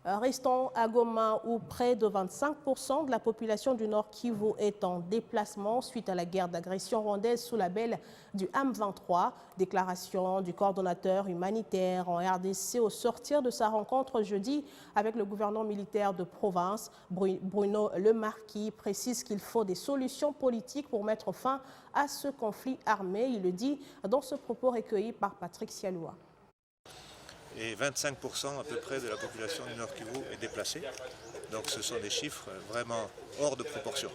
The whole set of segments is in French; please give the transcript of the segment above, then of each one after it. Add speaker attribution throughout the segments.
Speaker 1: Restons à Goma où près de 25% de la population du Nord Kivu est en déplacement suite à la guerre d'agression rwandaise sous la belle du M23. Déclaration du coordonnateur humanitaire en RDC au sortir de sa rencontre jeudi avec le gouverneur militaire de province. Bruno Lemarquis précise qu'il faut des solutions politiques pour mettre fin à ce conflit armé. Il le dit dans ce propos recueilli par Patrick Sialoua.
Speaker 2: Et 25% à peu près de la population du Nord Kivu est déplacée. Donc ce sont des chiffres vraiment hors de proportion.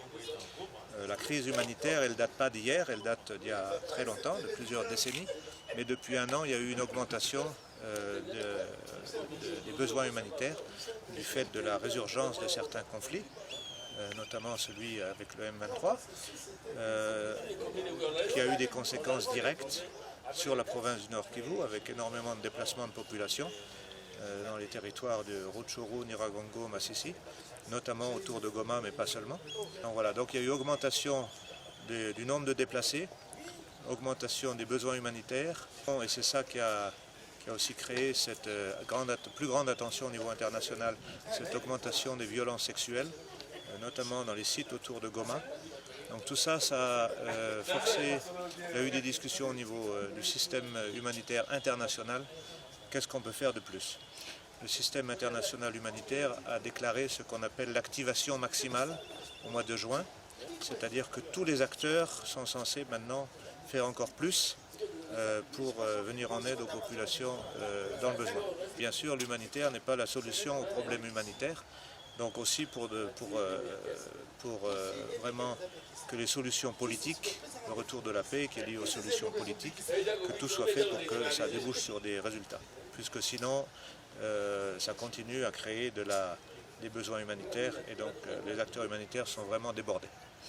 Speaker 2: La crise humanitaire, elle ne date pas d'hier, elle date d'il y a très longtemps, de plusieurs décennies. Mais depuis un an, il y a eu une augmentation des besoins humanitaires du fait de la résurgence de certains conflits, notamment celui avec le M23, qui a eu des conséquences directes sur la province du Nord Kivu, avec énormément de déplacements de population dans les territoires de Rutshuru, Nyiragongo, Masisi, notamment autour de Goma, mais pas seulement. Donc voilà, donc il y a eu augmentation du nombre de déplacés, augmentation des besoins humanitaires, et c'est ça qui a aussi créé cette plus grande attention au niveau international, cette augmentation des violences sexuelles, notamment dans les sites autour de Goma. Donc tout ça, ça a forcé, il y a eu des discussions au niveau du système humanitaire international. Qu'est-ce qu'on peut faire de plus? Le système international humanitaire a déclaré ce qu'on appelle l'activation maximale au mois de juin, c'est-à-dire que tous les acteurs sont censés maintenant faire encore plus pour venir en aide aux populations dans le besoin. Bien sûr, l'humanitaire n'est pas la solution aux problèmes humanitaires. Donc aussi pour vraiment que les solutions politiques, le retour de la paix qui est lié aux solutions politiques, que tout soit fait pour que ça débouche sur des résultats. Puisque sinon, ça continue à créer des besoins humanitaires et donc les acteurs humanitaires sont vraiment débordés.